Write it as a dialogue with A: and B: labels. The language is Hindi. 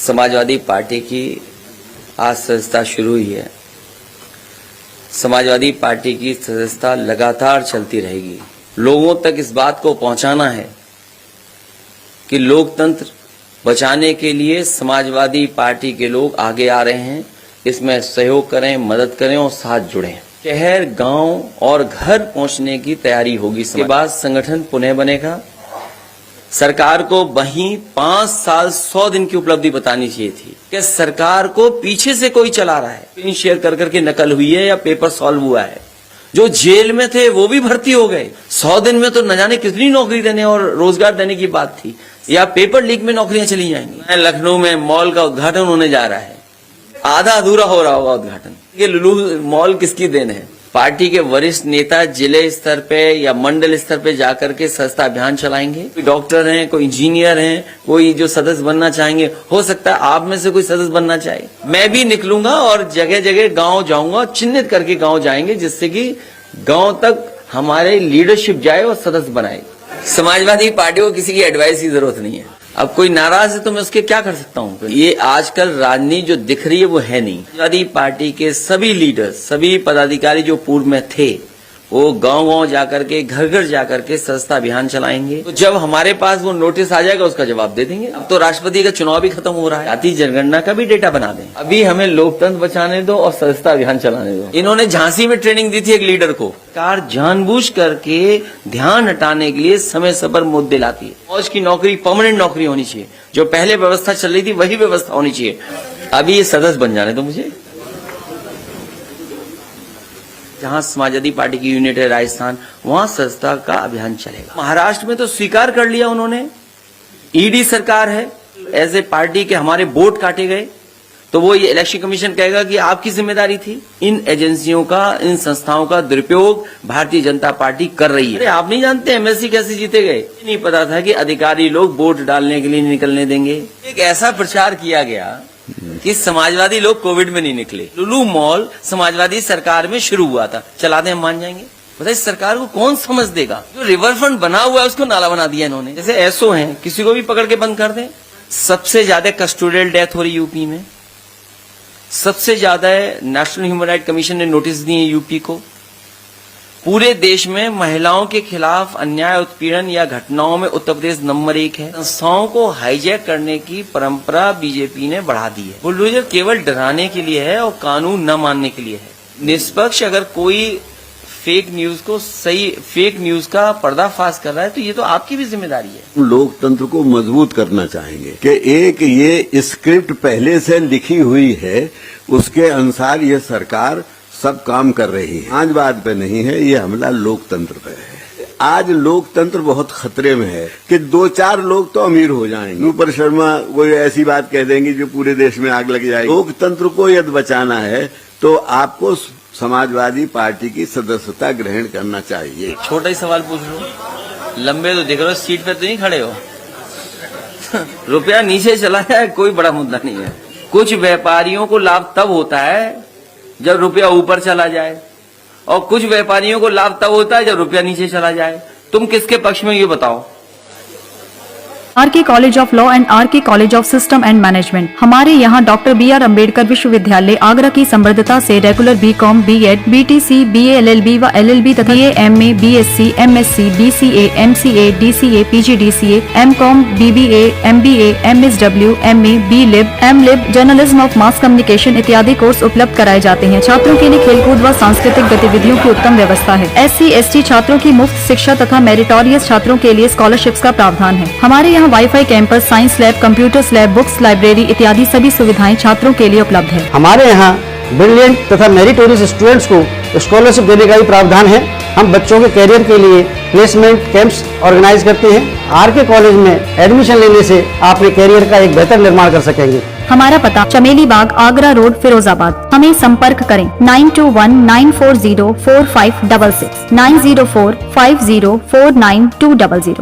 A: समाजवादी पार्टी की आज सदस्यता शुरू हुई है। समाजवादी पार्टी की सदस्यता लगातार चलती रहेगी। लोगों तक इस बात को पहुंचाना है कि लोकतंत्र बचाने के लिए समाजवादी पार्टी के लोग आगे आ रहे हैं। इसमें सहयोग करें, मदद करें और साथ जुड़ें। शहर, गांव और घर पहुंचने की तैयारी होगी। इसके बाद संगठन पुनः बनेगा। सरकार को वहीं 5 साल 100 दिन की उपलब्धि बतानी चाहिए थी कि सरकार को पीछे से कोई चला रहा है। पिन शेयर कर करके नकल हुई है या पेपर सॉल्व हुआ है। जो जेल में थे वो भी भर्ती हो गए। 100 दिन में तो न जाने कितनी नौकरी देने और रोजगार देने की बात थी, या पेपर लीक में नौकरियां चली जाएंगी। लखनऊ में मॉल का उद्घाटन होने जा रहा है, आधा अधूरा हो रहा होगा उद्घाटन। ये लुलु मॉल किसकी देन है? पार्टी के वरिष्ठ नेता जिले स्तर पे या मंडल स्तर पे जाकर के सदस्यता अभियान चलाएंगे। कोई डॉक्टर हैं, कोई इंजीनियर हैं, कोई जो सदस्य बनना चाहेंगे, हो सकता है आप में से कोई सदस्य बनना चाहे। मैं भी निकलूंगा और जगह जगह गांव जाऊंगा, चिन्हित करके गांव जाएंगे, जिससे कि गांव तक हमारे लीडरशिप जाए और सदस्य बनाए। समाजवादी पार्टी को किसी की एडवाइस की जरूरत नहीं है। अब कोई नाराज है तो मैं उसके क्या कर सकता हूँ? ये आजकल राजनीति जो दिख रही है वो है नहीं। समाजवादी पार्टी के सभी लीडर, सभी पदाधिकारी जो पूर्व में थे, वो गांव-गांव जाकर के, घर घर जाकर के सदस्यता अभियान चलाएंगे। तो जब हमारे पास वो नोटिस आ जाएगा उसका जवाब दे देंगे। अब तो राष्ट्रपति का चुनाव भी खत्म हो रहा है, जाति जनगणना का भी डेटा बना दें। अभी हमें लोकतंत्र बचाने दो और सदस्यता अभियान चलाने दो। इन्होंने झांसी में ट्रेनिंग दी थी एक लीडर को। सरकार जानबूझ करके ध्यान हटाने के लिए समय समय पर मुद्दे लाती है। फौज की नौकरी परमानेंट नौकरी होनी चाहिए। जो पहले व्यवस्था चल रही थी वही व्यवस्था होनी चाहिए। अभी ये सदस्य बन जाने दो मुझे। जहां समाजवादी पार्टी की यूनिट है राजस्थान, वहां सदस्यता का अभियान चलेगा। महाराष्ट्र में तो स्वीकार कर लिया उन्होंने, ईडी सरकार है, एज ए पार्टी के हमारे वोट काटे गए, तो वो ये इलेक्शन कमीशन कहेगा कि आपकी जिम्मेदारी थी। इन एजेंसियों का, इन संस्थाओं का दुरुपयोग भारतीय जनता पार्टी कर रही है। अरे आप नहीं जानते एमएससी कैसे जीते गए? नहीं पता था कि अधिकारी लोग वोट डालने के लिए निकलने देंगे। एक ऐसा प्रचार किया गया कि समाजवादी लोग कोविड में नहीं निकले। लुलु मॉल समाजवादी सरकार में शुरू हुआ था, चला दें हम मान जाएंगे? बताइए सरकार को कौन समझ देगा? जो रिवर फ्रंट बना हुआ है उसको नाला बना दिया इन्होंने। जैसे एसओ हैं, किसी को भी पकड़ के बंद कर दें। सबसे ज्यादा कस्टोडियल डेथ हो रही यूपी में, सबसे ज्यादा नेशनल ह्यूमन राइट कमीशन ने नोटिस दिए यूपी को। पूरे देश में महिलाओं के खिलाफ अन्याय, उत्पीड़न या घटनाओं में उत्तर प्रदेश नंबर 1 है। संस्थाओं को हाईजैक करने की परंपरा बीजेपी ने बढ़ा दी है। बुलडोजर केवल डराने के लिए है और कानून न मानने के लिए है। निष्पक्ष अगर कोई फेक न्यूज का पर्दाफाश कर रहा है तो ये तो आपकी भी जिम्मेदारी है।
B: लोकतंत्र को मजबूत करना चाहेंगे कि एक ये स्क्रिप्ट पहले से लिखी हुई है, उसके अनुसार ये सरकार सब काम कर रही है। आज बात पे नहीं है, ये हमला लोकतंत्र पे है। आज लोकतंत्र बहुत खतरे में है कि 2-4 लोग तो अमीर हो जाएंगे। नूपुर शर्मा कोई ऐसी बात कह देंगे जो पूरे देश में आग लग जाएगी। लोकतंत्र को यदि बचाना है तो आपको समाजवादी पार्टी की सदस्यता ग्रहण करना चाहिए।
A: छोटा ही सवाल पूछ लो, लंबे तो दिख रहे हो, सीट पे तो नहीं खड़े हो। रुपया नीचे चला जाए कोई बड़ा मुद्दा नहीं है। कुछ व्यापारियों को लाभ तब होता है जब रुपया ऊपर चला जाए, और कुछ व्यापारियों को लाभ तब होता है जब रुपया नीचे चला जाए। तुम किसके पक्ष में ये बताओ?
C: RK college of law and RK college of system and management. हमारे यहाँ डॉक्टर BR अम्बेडकर विश्वविद्यालय आगरा की समृद्धता से regular BCom, B.Ed, BTC, BA LLB व LLB तथा MA, BSc, MSc, BCA, MCA, DCA, PGDCA, MCom, BBA, MBA, MSW, MA, B.Lib, M.Lib, journalism of mass communication इत्यादि कोर्स उपलब्ध कराए जाते हैं। छात्रों के लिए खेलकूद व सांस्कृतिक गतिविधियों की उत्तम व्यवस्था है। SC/ST छात्रों की मुफ्त शिक्षा तथा मेरिटोरियस छात्रों के लिए स्कॉलरशिप्स का प्रावधान है। हमारे यहाँ wifi campus, science lab, computers lab, books, library इत्यादि सभी सुविधाएं छात्रों के लिए उपलब्ध है।
D: हमारे यहाँ ब्रिलियंट तथा मेरिटोरियस स्टूडेंट्स को स्कॉलरशिप देने का भी प्रावधान है। हम बच्चों के कैरियर के लिए प्लेसमेंट कैंप्स ऑर्गेनाइज करते हैं। आरके कॉलेज में एडमिशन लेने से आप अपने कैरियर का एक बेहतर निर्माण कर सकेंगे।
C: हमारा पता चमेली बाग, आगरा रोड, फिरोजाबाद। हमें संपर्क करें 9219404566, 9045049200।